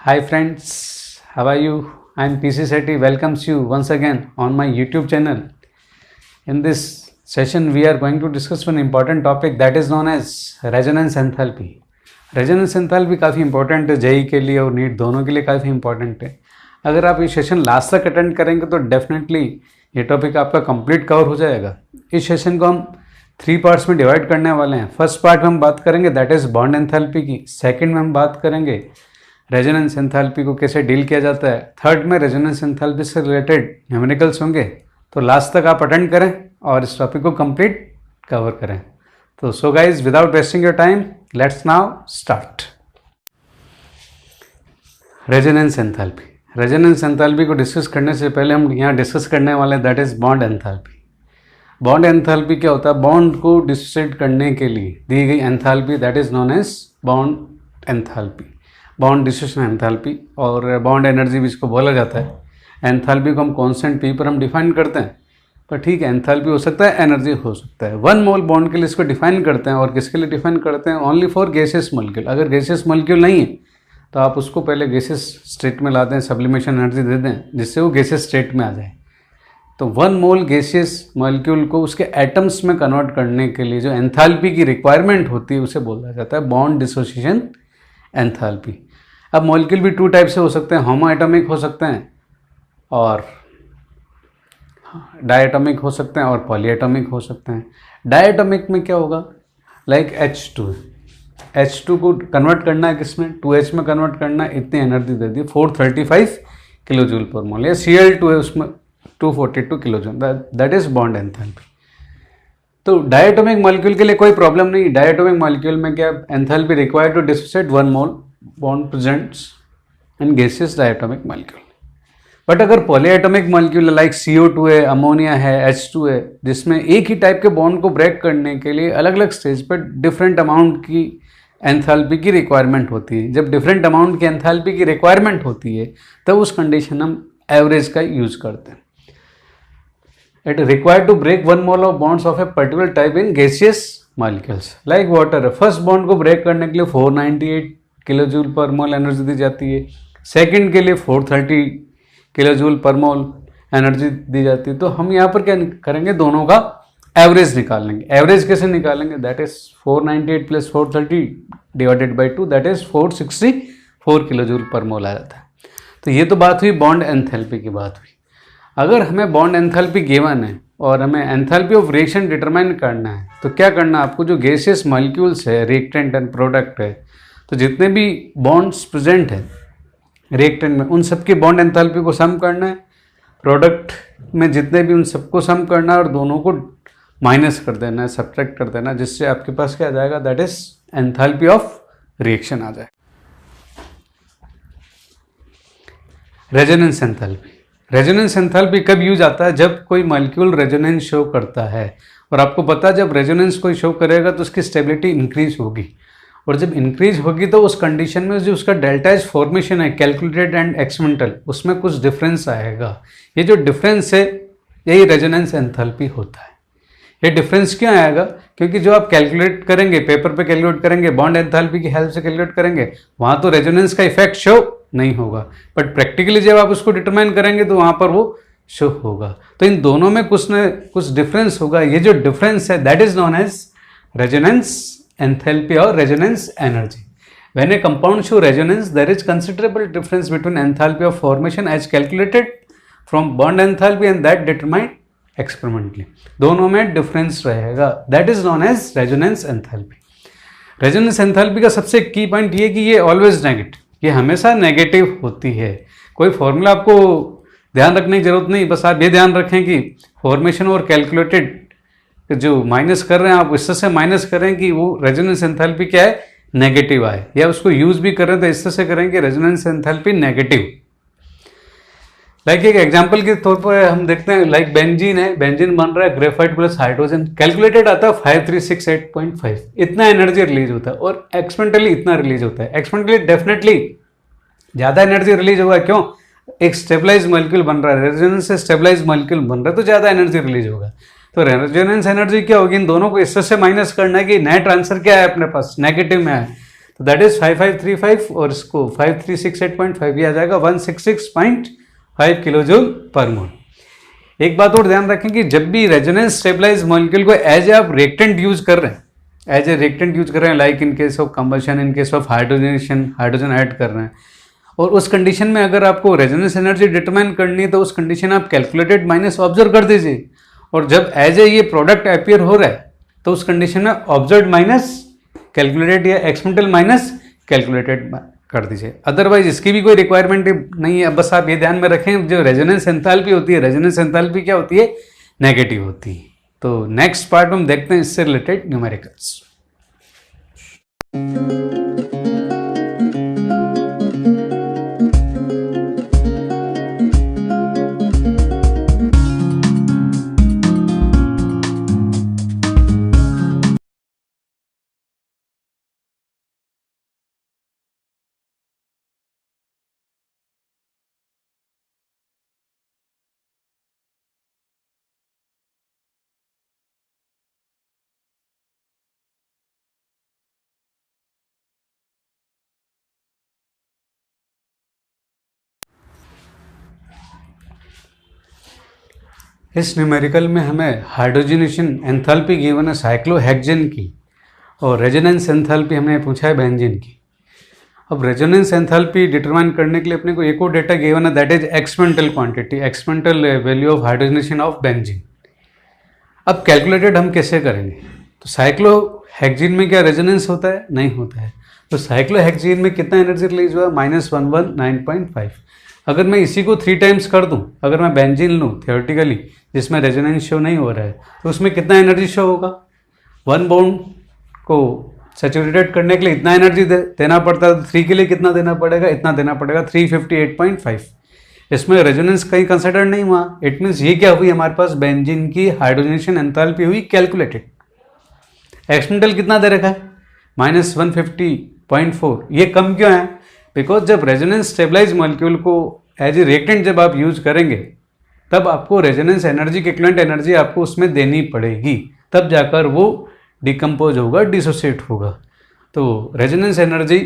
Hi friends, how are you? I am PC Sethi welcomes you once again on my YouTube channel. In this session we are going to discuss one important topic that is known as resonance enthalpy. Resonance enthalpy काफ़ी important है JEE के लिए और NEET दोनों के लिए काफ़ी important है. अगर आप ये सेशन लास्ट तक अटेंड करेंगे तो डेफिनेटली ये टॉपिक आपका कंप्लीट कवर हो जाएगा. इस सेशन को हम 3 पार्ट्स में डिवाइड करने वाले हैं. फर्स्ट पार्ट में हम बात करेंगे दैट इज़ बॉन्ड एंथैल्पी की. सेकंड में हम बात करेंगे रेजोनेंस एंथैल्पी को कैसे डील किया जाता है. थर्ड में रेजोनेंस एंथैल्पी से रिलेटेड न्यूमेरिकल्स होंगे. तो लास्ट तक आप अटेंड करें और इस टॉपिक को कंप्लीट कवर करें. तो so guys without wasting your time let's now start. Resonance enthalpy. Resonance enthalpy को डिस्कस करने से पहले हम यहाँ डिस्कस करने वाले हैं that is bond enthalpy. Bond enthalpy क्या होता है? बॉन्ड को डिसोसिएट करने के लिए दी गई enthalpy that is known as bond enthalpy. Bond dissociation enthalpy और बॉन्ड एनर्जी भी इसको बोला जाता है. एंथैल्पी को हम कांस्टेंट पी पर हम डिफाइन करते हैं, पर ठीक है एंथैल्पी हो सकता है, एनर्जी हो सकता है. 1 मोल बॉन्ड के लिए इसको डिफाइन करते हैं और किसके लिए डिफाइन करते हैं? Only for gaseous molecule. अगर गैसियस मॉलिक्यूल नहीं है तो आप उसको पहले गैसियस स्टेट में ला दें, सब्लिमेशन एनर्जी दे दें जिससे वो गैसियस स्टेट में आ जाए. तो 1 मोल गैसियस मॉलिक्यूल को उसके एटम्स में कन्वर्ट करने के लिए जो एंथैल्पी की रिक्वायरमेंट होती है उसे बोला जाता है बॉन्ड डिसोसिएशन एंथैल्पी. अब मॉलिक्यूल भी 2 टाइप से हो सकते हैं. होमो एटॉमिक हो सकते हैं और डायटोमिक हो सकते हैं और पॉलीएटॉमिक हो सकते हैं. डायटोमिक में क्या होगा? Like H2. H2 को कन्वर्ट करना है किसमें? 2H में कन्वर्ट करना है. इतनी एनर्जी दे दी 435 किलो जूल पर मोल. या Cl2 है उसमें 242 kilo joule. That is bond enthalpy. तो डायटोमिक मॉलिक्यूल के लिए कोई प्रॉब्लम नहीं. डायटोमिक मॉलिक्यूल में क्या enthalpy required to dissociate 1 mole bond presents in gaseous diatomic molecule. But अगर पॉलीएटॉमिक मॉलिक्यूल लाइक CO2 है, अमोनिया है, H2 है, जिसमें एक ही टाइप के बॉन्ड को ब्रेक करने के लिए अलग अलग स्टेज पर डिफरेंट अमाउंट की एंथैल्पी की रिक्वायरमेंट होती है. जब डिफरेंट अमाउंट की एंथैल्पी की रिक्वायरमेंट होती है तब उस कंडीशन हम एवरेज का यूज करते हैं. It required to break 1 mole of bonds of a particular type in gaseous molecules like water है. फर्स्ट बॉन्ड को ब्रेक करने के लिए 498 किलो जूल पर मोल एनर्जी दी जाती है. सेकेंड के लिए 430 किलो जूल पर मोल एनर्जी दी जाती है. तो हम यहाँ पर क्या करेंगे? दोनों का एवरेज निकाल लेंगे. एवरेज कैसे निकालेंगे? That is 498 plus 430 divided by 2 that is 464 kilo joule per mole आ जाता है. तो ये तो बात हुई बॉन्ड एंथैल्पी की बात हुई. अगर हमें बॉन्ड एंथैल्पी गिवन है और हमें एंथैल्पी ऑफ रिएक्शन डिटरमाइन करना है तो क्या करना है आपको? जो गैसियस मॉलिक्यूल्स है, रिएक्टेंट एंड प्रोडक्ट है, तो जितने भी बॉन्ड्स प्रेजेंट हैं रिएक्टेंट में उन सबकी बॉन्ड एंथैल्पी को सम करना है. प्रोडक्ट में जितने भी उन सबको सम करना है और दोनों को माइनस कर देना है, सब्ट्रैक्ट कर देना है, जिससे आपके पास क्या आ जाएगा? That is enthalpy of reaction आ जाए. Resonance enthalpy. रेजोनेंस एंथैल्पी कब यूज आता है? जब कोई मॉलिक्यूल रेजोनेंस शो करता है. और आपको पता है जब रेजोनेंस कोई शो करेगा तो उसकी स्टेबिलिटी इंक्रीज होगी. और जब इंक्रीज होगी तो उस कंडीशन में जो उसका डेल्टा एच फॉर्मेशन है कैलकुलेटेड एंड एक्सपेरिमेंटल उसमें कुछ डिफरेंस आएगा. ये जो डिफरेंस है यही रेजोनेंस एंथैल्पी होता है. ये डिफरेंस क्यों आएगा? क्योंकि जो आप कैलकुलेट करेंगे, पेपर पे कैलकुलेट करेंगे, बॉन्ड एंथैल्पी की हेल्प से कैलकुलेट करेंगे, वहाँ तो रेजोनेंस का इफेक्ट शो नहीं होगा. बट प्रैक्टिकली जब आप उसको डिटरमाइन करेंगे तो वहाँ पर वो शो होगा. तो इन दोनों में कुछ न कुछ डिफरेंस होगा. ये जो डिफरेंस है that is known as resonance enthalpy or resonance energy. When a compound show resonance, there is considerable difference between enthalpy of formation as calculated from bond enthalpy and that determined experimentally. दोनों में difference रहेगा. That is known as resonance enthalpy. Resonance enthalpy का सबसे की point ये कि ये always negative, ये हमेशा नेगेटिव होती है. कोई फॉर्मूला आपको ध्यान रखने की जरूरत नहीं, बस आप ये ध्यान रखें कि फॉर्मेशन और कैलकुलेटेड जो माइनस कर रहे हैं आप इससे से माइनस करें कि वो रेजोनेंस एंथैल्पी क्या है? नेगेटिव आए. या उसको यूज भी कर रहे हैं तो इससे से करें कि रेजोनेंस एंथैल्पी नेगेटिव. लाइक एक एग्जांपल के तौर पर हम देखते हैं लाइक बेंजीन है. बेंजीन बन रहा है ग्रेफाइट प्लस हाइड्रोजन. कैलकुलेटेड आता है 5368.5. इतना एनर्जी रिलीज होता है और एक्सपेरिमेंटली इतना रिलीज होता है. एक्सपेरिमेंटली डेफिनेटली ज़्यादा एनर्जी रिलीज होगा. क्यों? एक स्टेबलाइज मॉलिक्यूल बन रहा है, रेजोनेंस से स्टेबलाइज मॉलिक्यूल बन रहा है तो ज़्यादा एनर्जी रिलीज होगा. तो रेजोनेंस एनर्जी क्या होगी? इन दोनों को इससे से माइनस करना है कि नेट आंसर क्या है अपने पास? नेगेटिव में है. तो दैट इज 5535 और इसको 5368.5 ये आ जाएगा 166.5 किलो जूल पर मोल। एक बात और ध्यान रखें कि जब भी रेजोनेंस स्टेबलाइज मॉलिक्यूल को एज आप रिएक्टेंट यूज कर रहे हैं, एज ए रिएक्टेंट यूज कर रहे हैं, like in case of combustion, in case of hydrogenation, hydrogen add कर रहे हैं, और उस कंडीशन में अगर आपको रेजोनेंस एनर्जी डिटरमाइन करनी है तो उस कंडीशन आप कैलकुलेटेड माइनस ऑब्जर्व कर दीजिए, और जब एज ए ये प्रोडक्ट अपीयर हो रहा है तो उस कंडीशन में ऑब्जर्व माइनस कैलकुलेटेड या एक्सपेरिमेंटल माइनस कैलकुलेटेड कर दीजिए। अदरवाइज इसकी भी कोई रिक्वायरमेंट नहीं है। बस आप ये ध्यान में रखें, जो रेजोनेंस एंथैल्पी होती है, रेजोनेंस एंथैल्पी क्या होती है? नेगेटिव होती है। तो नेक्स्ट पार्ट हम देखते हैं इससे रिलेटेड न्यूमेरिकल्स। इस न्यूमेरिकल में हमें हाइड्रोजनेशन एंथैल्पी गिवन है साइक्लोहेक्सेन की, और रेजोनेंस एंथैल्पी हमने पूछा है बेंजीन की। अब रेजोनेंस एंथैल्पी डिटरमाइन करने के लिए अपने को एक और डेटा गिवन है, that is experimental quantity, experimental value of hydrogenation of benzene. अब कैलकुलेटेड हम कैसे करेंगे? तो साइक्लोहेक्सीन में क्या रेजोनेंस होता है? नहीं होता है। तो साइक्लोहेक्सीन में कितना एनर्जी रिलीज हुआ? -119.5। अगर मैं इसी को 3 टाइम्स कर दूं, अगर मैं बेंजीन लूं थियोरेटिकली जिसमें रेजोनेंस शो नहीं हो रहा है, तो उसमें कितना एनर्जी शो होगा? 1 बॉन्ड को सैचुरेटेड करने के लिए इतना एनर्जी देना पड़ता है, तो 3 के लिए कितना देना पड़ेगा? इतना देना पड़ेगा, 358.5। इसमें रेजोनेंस कहीं कंसिडर नहीं हुआ। इट मीन्स ये क्या हुई हमारे पास? बेंजीन की हाइड्रोजनेशन एंथैल्पी हुई कैलकुलेटेड। एक्सपेरिमेंटल कितना दे रखा है? -150.4। ये कम क्यों है? बिकॉज जब रेजोनेंस स्टेबलाइज मॉलिक्यूल को एज ए रिएक्टेंट जब आप यूज करेंगे, तब आपको रेजोनेंस एनर्जी की इक्विवेलेंट एनर्जी आपको उसमें देनी पड़ेगी, तब जाकर वो डिकम्पोज होगा, डिसोसिएट होगा। तो रेजोनेंस एनर्जी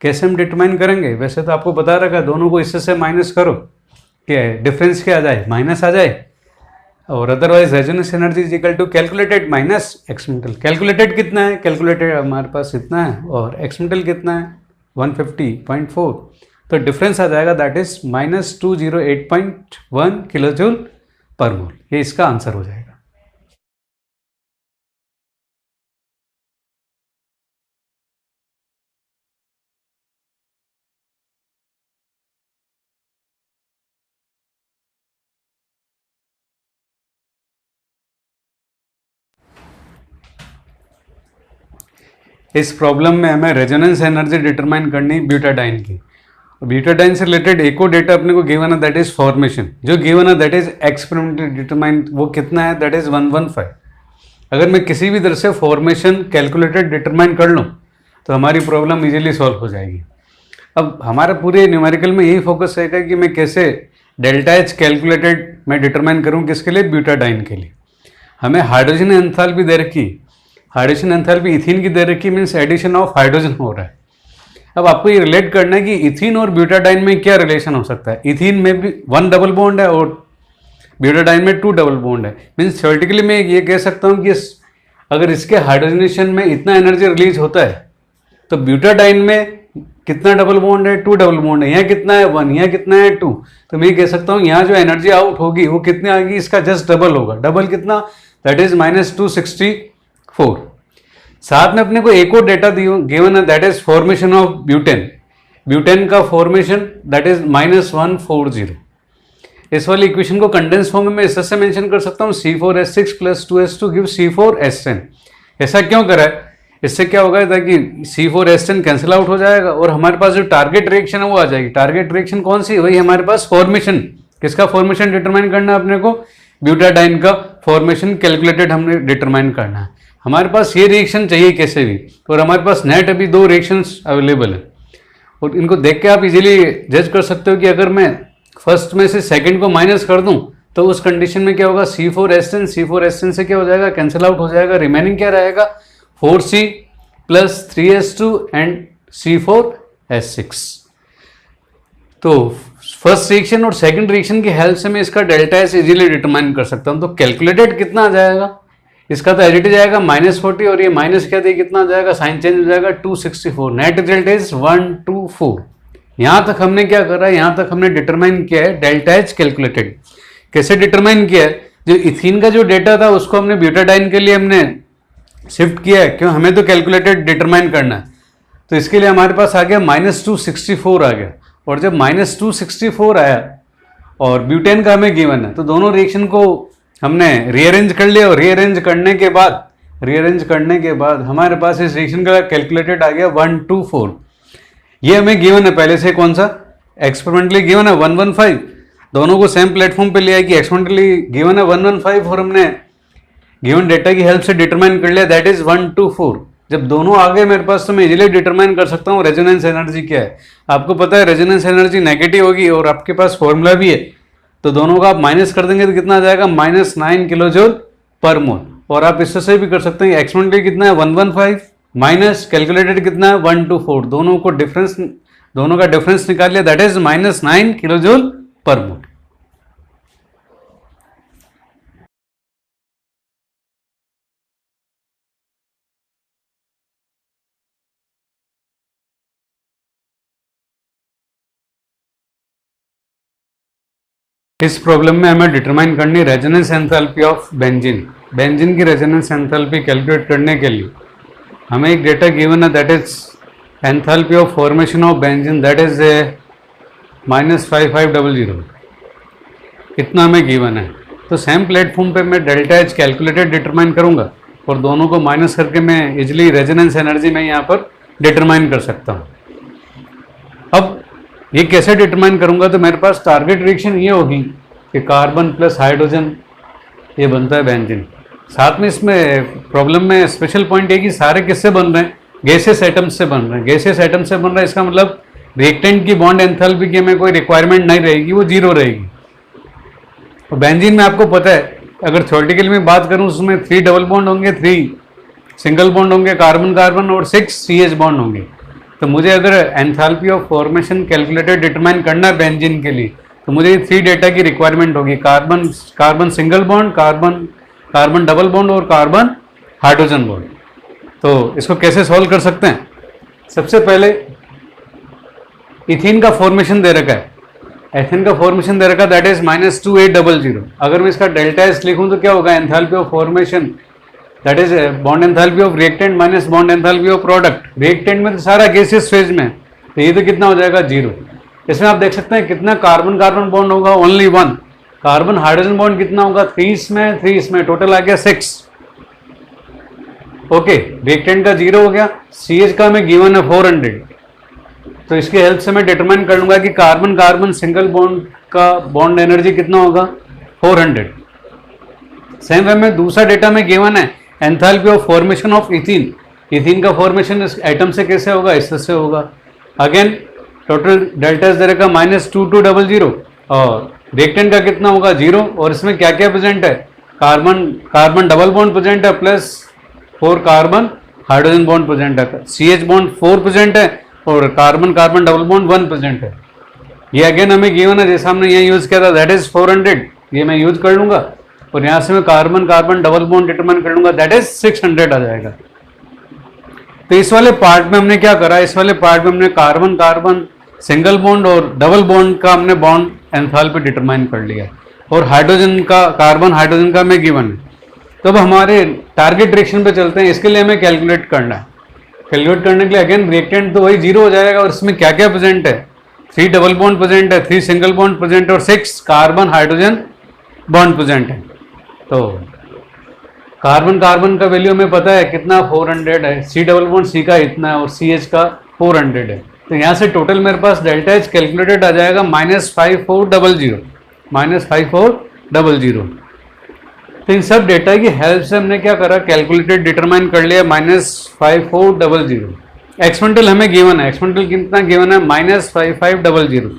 कैसे हम डिटरमाइन करेंगे? वैसे तो आपको बता रखा है, दोनों को इससे से माइनस करो, क्या है डिफरेंस क्या आ जाए? माइनस आ जाए। और otherwise resonance energy is equal to calculated minus experimental. Calculated कितना है? कैलकुलेटेड हमारे पास इतना है, और एक्सपेरिमेंटल कितना है? 150.4। तो डिफरेंस आ जाएगा, that is -208.1 kilo joule per मोल। ये इसका आंसर हो जाएगा। इस प्रॉब्लम में हमें रेजोनेंस एनर्जी डिटरमाइन करनी है ब्यूटाडाइन की। ब्यूटाडाइन से रिलेटेड एक और डेटा अपने को गिवन है, दैट इज फॉर्मेशन। जो गिवन है दैट इज एक्सपेरिमेंटली डिटरमाइन, वो कितना है? That is 115। अगर मैं किसी भी तरह से फॉर्मेशन कैलकुलेटेड डिटरमाइन कर लूँ तो हमारी प्रॉब्लम इजीली सॉल्व हो जाएगी। अब हमारा पूरे न्यूमेरिकल में यही फोकस रहेगा कि मैं कैसे डेल्टा एच कैलकुलेटेड मैं डिटरमाइन करूँ, किसके लिए? ब्यूटाडाइन के लिए। हमें हाइड्रोजन एंथैल्पी दे रखी, हाइड्रोजन एंथैल्पी इथीन की दे रखी, मीन्स एडिशन ऑफ हाइड्रोजन हो रहा है। अब आपको ये रिलेट करना है कि इथीन और ब्यूटाडाइन में क्या रिलेशन हो सकता है। इथीन में भी 1 डबल बॉन्ड है और ब्यूटाडाइन में 2 डबल बॉन्ड है। मीन्स थ्योरेटिकली मैं ये कह सकता हूँ कि अगर इसके हाइड्रोजनेशन में इतना एनर्जी रिलीज होता है तो ब्यूटाडाइन में कितना डबल बॉन्ड है? 2 डबल बॉन्ड है। यहाँ कितना है? 1। यहाँ कितना है? 2। तो मैं कह सकता हूँ यहाँ जो एनर्जी आउट होगी वो कितनी आएगी? इसका जस्ट डबल होगा। डबल कितना? That is -264। साथ में अपने को एक और डेटा गिवन है, that is formation of butane. Butane का फॉर्मेशन दैट इज -140। इस वाली इक्वेशन को कंडेंस फॉर्म में मैं इससे मेंशन कर सकता हूँ, C4H6 + 2H2 गिव C4H10। ऐसा क्यों करा है? इससे क्या होगा ताकि C4H10 कैंसिल आउट हो जाएगा और हमारे पास जो टारगेट रिएक्शन है वो आ जाएगी। टारगेट रिएक्शन कौन सी? वही हमारे पास फॉर्मेशन। किसका फॉर्मेशन डिटरमाइन करना है अपने को? ब्यूटाडाइन का फॉर्मेशन कैलकुलेटेड हमने डिटरमाइन करना है। हमारे पास ये रिएक्शन चाहिए कैसे भी, और हमारे पास नेट अभी 2 रिएक्शंस अवेलेबल है, और इनको देख के आप इजीली जज कर सकते हो कि अगर मैं फर्स्ट में से सेकंड को माइनस कर दूं तो उस कंडीशन में क्या होगा? C4H10 से क्या हो जाएगा? कैंसिल आउट हो जाएगा। रिमेनिंग क्या रहेगा? 4C + 3H2 and C4H6। तो फर्स्ट रिएक्शन और सेकंड रिएक्शन की हेल्प से मैं इसका डेल्टा एस इजीली डिटरमाइन कर सकता हूं। तो कैलकुलेटेड कितना आ जाएगा, इसका तो एडिट जाएगा -40 और ये माइनस क्या थे, कितना आ जाएगा, साइन चेंज हो जाएगा 264। Net result is 124। यहां तक हमने क्या करा है, यहां तक हमने डिटरमाइन किया है डेल्टा एच कैलकुलेटेड। कैसे डिटरमाइन किया है, जो इथीन का जो डेटा था उसको हमने ब्यूटाडाइन के लिए हमने शिफ्ट किया है, क्यों, हमें तो कैलकुलेटेड डिटरमाइन करना है। तो इसके लिए हमारे पास आ गया -264 आ गया, और जब -264 आया और ब्यूटेन का हमें गिवन है, तो दोनों रिएक्शन को हमने रीअरेंज कर लिया, और रीअरेंज करने के बाद हमारे पास इस रिएक्शन का कैलकुलेटेड आ गया 124। ये हमें गिवन है पहले से, कौन सा, एक्सपेरिमेंटली गिवन है 115। दोनों को सेम प्लेटफॉर्म पे लिया है कि एक्सपेरिमेंटली गिवन है 115 और हमने गिवन डेटा की हेल्प से डिटरमाइन कर लिया, दैट इज 124। जब दोनों आ गए मेरे पास तो मैं इजीली डिटरमाइन कर सकता हूँ रेजोनेंस एनर्जी क्या है। आपको पता है रेजोनेंस एनर्जी नेगेटिव होगी और आपके पास फॉर्मूला भी है, तो दोनों का आप माइनस कर देंगे तो कितना आ जाएगा, -9 किलो जूल पर मोल। और आप इससे भी कर सकते हैं, एक्सपेरिमेंटली कितना है 115 माइनस कैलकुलेटेड कितना है 124, दोनों का डिफरेंस निकाल लिया, that is -9 kilo joule per मोल। इस प्रॉब्लम में हमें डिटरमाइन करनी resonance enthalpy of benzene. Benzene की रेजोनेंस एंथैल्पी कैलकुलेट करने के लिए हमें एक डेटा गिवन है, that is enthalpy of formation of benzene, that is -5500। इतना हमें गिवन है। तो सेम प्लेटफॉर्म पे मैं डेल्टा एच कैलकुलेटेड डिटरमाइन करूंगा और दोनों को माइनस करके मैं इजिली रेजोनेंस एनर्जी में यहाँ पर डिटरमाइन कर सकता हूँ। अब ये कैसे डिटरमाइन करूंगा, तो मेरे पास टारगेट रिएक्शन ये होगी कि कार्बन प्लस हाइड्रोजन ये बनता है बेंजीन। साथ में इसमें प्रॉब्लम में स्पेशल पॉइंट ये कि सारे किससे बन रहे हैं, गैसियस एटम्स से बन रहे हैं। गैसियस एटम से बन रहा है, इसका मतलब रिएक्टेंट की बॉन्ड एंथैल्पी की हमें कोई रिक्वायरमेंट नहीं रहेगी, वो जीरो रहेगी। और बेंजीन में आपको पता है, अगर थ्योरेटिकल में बात करूं उसमें 3 डबल बॉन्ड होंगे, 3 सिंगल बॉन्ड होंगे, कार्बन कार्बन और 6 CH बॉन्ड होंगे। तो मुझे अगर enthalpy of formation calculated determine करना है बेंजीन के लिए, तो मुझे 3 डेटा की रिक्वायरमेंट होगी, carbon single bond, carbon double bond और कार्बन हाइड्रोजन बॉन्ड। तो इसको कैसे सॉल्व कर सकते हैं, सबसे पहले इथीन का फॉर्मेशन दे रखा है, एथेन का फॉर्मेशन दे रखा है, दैट इज -2800। अगर मैं इसका डेल्टा एस लिखूं तो क्या होगा, enthalpy of formation that is bond enthalpy of reactant minus bond enthalpy of product. Reactant में तो सारा गैसियस फेज में, तो ये तो कितना हो जाएगा 0। इसमें आप देख सकते हैं कितना कार्बन कार्बन बॉन्ड होगा, ओनली 1। कार्बन हाइड्रोजन बॉन्ड कितना होगा, 3 इसमें टोटल आ गया 6। ओके, रिएक्टेंट का 0 हो गया, CH का हमें गिवन है 400। तो इसकी हेल्प से मैं डिटरमाइन कर लूंगा कि कार्बन कार्बन सिंगल बॉन्ड का बॉन्ड एनर्जी कितना होगा, 400। सेम वे में दूसरा डेटा में गिवन है enthalpy of formation of ethene. Ethene का फॉर्मेशन इस एटम से कैसे होगा, इससे होगा। अगेन टोटल डेल्टा दे रखा -2200 और रिएक्टेंट का कितना होगा 0। और इसमें क्या क्या प्रेजेंट है, कार्बन डबल बॉन्ड प्रेजेंट है plus 4 carbon hydrogen bond present है, CH बॉन्ड 4 प्रेजेंट है और carbon carbon double bond 1 present है। ये अगेन हमें गिवन है, जैसा हमने यहाँ यूज किया था, दैट इज 400। ये मैं यूज कर लूंगा और यहाँ से मैं carbon carbon double bond determine कर लूंगा, दैट इज 600 आ जाएगा। तो इस वाले पार्ट में हमने क्या करा, इस वाले पार्ट में हमने कार्बन कार्बन सिंगल बॉन्ड और डबल बॉन्ड का हमने बॉन्ड एंथैल्पी डिटरमाइन कर लिया, और हाइड्रोजन का, कार्बन हाइड्रोजन का हमें गिवन है। तो अब हमारे टारगेट रिएक्शन पे चलते हैं। इसके लिए हमें कैलकुलेट करना है। कैलकुलेट करने के लिए अगेन रिएक्टेंट तो वही 0 हो जाएगा, और इसमें क्या क्या प्रेजेंट है, 3 डबल बॉन्ड प्रेजेंट है, 3 सिंगल बॉन्ड प्रेजेंट है और 6 कार्बन हाइड्रोजन बॉन्ड प्रेजेंट है। तो कार्बन कार्बन का वैल्यू हमें पता है कितना, 400 है। C डबल बॉन्ड C का इतना है और CH का 400 है। तो यहाँ से टोटल मेरे पास डेल्टा एच कैलकुलेटेड आ जाएगा -5400। तो इन सब डेटा की हेल्प से हमने क्या करा, कैलकुलेटेड डिटरमाइन कर लिया -5400। एक्सपेरिमेंटल हमें गिवन है, एक्सपेरिमेंटल कितना गिवन है, -5500।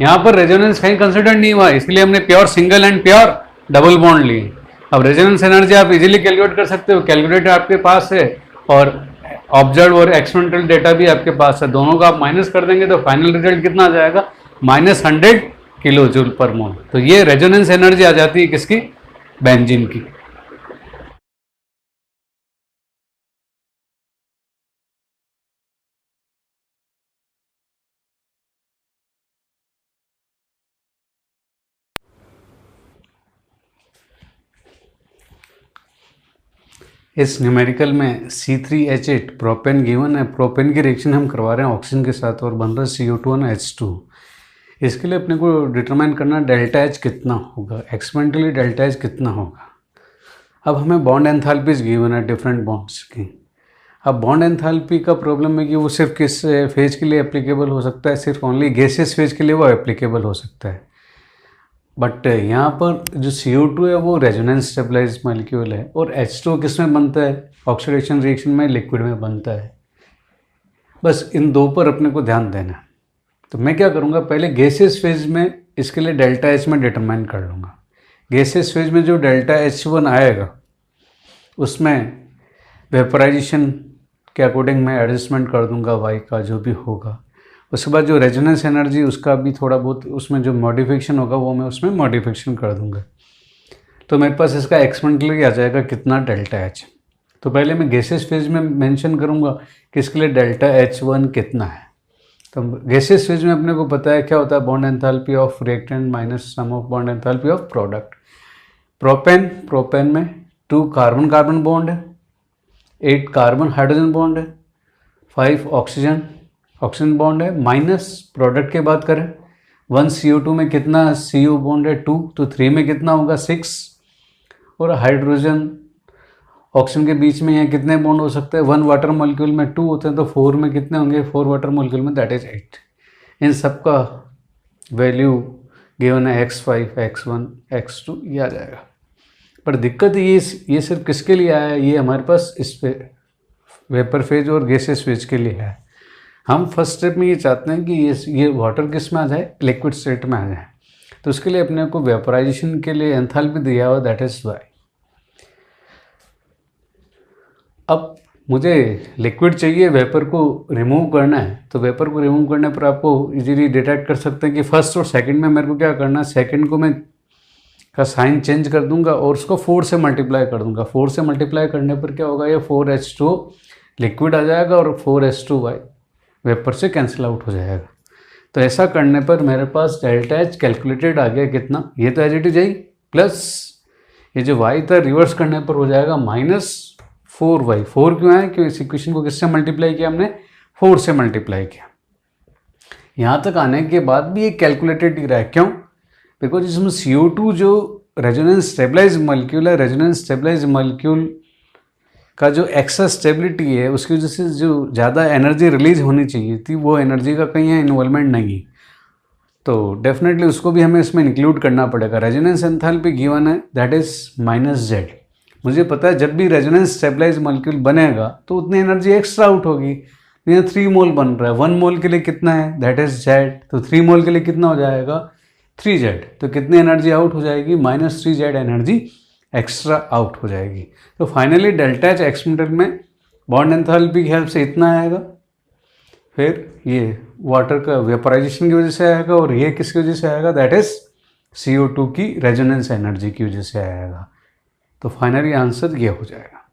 यहाँ पर रेजोनेंस कहीं कंसिडर नहीं हुआ, इसलिए हमने pure single and pure double bond लिए। अब रेजोनेंस एनर्जी आप इजीली कैलकुलेट कर सकते हो, कैलकुलेटर आपके पास है और ऑब्जर्व और एक्सपेरिमेंटल डेटा भी आपके पास है, दोनों का आप माइनस कर देंगे तो फाइनल रिजल्ट कितना आ जाएगा, -100 किलो जूल पर मोल। तो ये रेजोनेंस एनर्जी आ जाती है किसकी, बेंजीन की। इस न्यूमेरिकल में C3H8 प्रोपेन गिवन है, प्रोपेन की रिएक्शन हम करवा रहे हैं ऑक्सीजन के साथ और बन रहा है CO2 और H2। इसके लिए अपने को डिटरमाइन करना डेल्टा H कितना होगा, एक्सपेरिमेंटली डेल्टा H कितना होगा। अब हमें बॉन्ड एंथैल्पीज गिवन है डिफरेंट बॉन्ड्स की। अब बॉन्ड एंथैल्पी का प्रॉब्लम है कि वो सिर्फ किस फेज के लिए एप्लीकेबल हो सकता है, सिर्फ ओनली गैसियस फेज के लिए वो एप्लीकेबल हो सकता है। बट यहाँ पर जो CO2 है वो रेजोनेंस स्टेबलाइज मॉलिक्यूल है और H2 किस में बनता है, ऑक्सीडेशन रिएक्शन में लिक्विड में बनता है। बस इन दो पर अपने को ध्यान देना है। तो मैं क्या करूँगा, पहले गैसियस फेज में इसके लिए डेल्टा H में डिटरमाइन कर लूँगा। गैसियस फेज में जो डेल्टा H1 आएगा उसमें वेपराइजेशन के अकॉर्डिंग मैं एडजस्टमेंट कर दूंगा y का जो भी होगा। उसके बाद जो रेजोनेंस एनर्जी उसका भी थोड़ा बहुत उसमें जो मॉडिफिकेशन होगा वो मैं उसमें मॉडिफिकेशन कर दूंगा। तो मेरे पास इसका एक्सपेरिमेंटली आ जाएगा कितना डेल्टा H। तो पहले मैं गैसियस फेज में मेंशन करूंगा कि इसके लिए डेल्टा H1 कितना है। तो गैसियस फेज में अपने को पता है क्या होता है, bond enthalpy of reactant minus sum of bond enthalpy of product. Propane में 2 कार्बन कार्बन बॉन्ड है, 8 कार्बन हाइड्रोजन बॉन्ड है, 5 ऑक्सीजन बॉन्ड है, माइनस प्रोडक्ट की बात करें 1 CO2 में कितना CO बॉन्ड है 2, तो 3 में कितना होगा 6, और हाइड्रोजन ऑक्सीजन के बीच में यहाँ कितने बॉन्ड हो सकते हैं, 1 वाटर मॉलिक्यूल में 2 होते हैं, तो 4 में कितने होंगे, 4 वाटर मॉलिक्यूल में दैट इज 8। इन सब का वैल्यू गिवन है x5 x1 x2 ये आ जाएगा। पर दिक्कत ये सिर्फ किसके लिए आया है, ये हमारे पास इस पे वेपर फेज और गैसेस फेज के लिए है। हम फर्स्ट स्टेप में ये चाहते हैं कि ये वाटर किस में आ जाए, लिक्विड स्टेट में आ जाए। तो उसके लिए अपने को वेपराइजेशन के लिए एंथैल्पी दिया हुआ दैट इज y। अब मुझे लिक्विड चाहिए, वेपर को रिमूव करना है। तो वेपर को रिमूव करने पर आपको इजीली डिटेक्ट कर सकते हैं कि फर्स्ट और सेकंड में मेरे को क्या करना है, सेकंड को मैं का साइन चेंज कर दूंगा और उसको 4 से मल्टीप्लाई कर दूंगा। 4 से मल्टीप्लाई करने पर क्या होगा, ये 4H2 लिक्विड आ जाएगा और 4H2y वेपर से कैंसिल आउट हो जाएगा। तो ऐसा करने पर मेरे पास डेल्टा H कैलकुलेटेड आ गया कितना, ये तो as it is I, plus ये जो y था रिवर्स करने पर हो जाएगा -4y। 4 क्यों है, क्योंकि इस इक्वेशन को किससे मल्टीप्लाई किया हमने, 4 से मल्टीप्लाई किया। यहाँ तक आने के बाद भी ये कैलकुलेटेड ही रहा है, क्यों, बिकॉज इसमें CO2 जो रेजोनेंस स्टेबलाइज मॉलिक्यूल है, रेजोनेंस स्टेबलाइज मॉलिक्यूल का जो एक्सेस स्टेबिलिटी है उसकी वजह से जो ज़्यादा एनर्जी रिलीज होनी चाहिए थी वो एनर्जी का कहीं है इन्वॉल्वमेंट नहीं है। तो डेफिनेटली उसको भी हमें इसमें इंक्लूड करना पड़ेगा। रेजोनेंस एंथैल्पी गिवन है दैट इज -z। मुझे पता है जब भी रेजोनेंस स्टेबलाइज मॉलिक्यूल बनेगा तो उतनी एनर्जी एक्स्ट्रा आउट होगी। यहाँ 3 मोल बन रहा है, 1 मोल के लिए कितना है दैट इज z, तो 3 मोल के लिए कितना हो जाएगा 3z। तो कितनी एनर्जी आउट हो जाएगी, -3z एनर्जी एक्स्ट्रा आउट हो जाएगी। तो फाइनली डेल्टा H एक्सपेरिमेंटल में बॉन्ड एंथैल्पी की हेल्प से इतना आएगा, फिर ये वाटर का वेपराइजेशन की वजह से आएगा और ये किसकी वजह से आएगा, दैट इज CO2 की रेजोनेंस एनर्जी की वजह से आएगा। तो फाइनली आंसर ये हो जाएगा।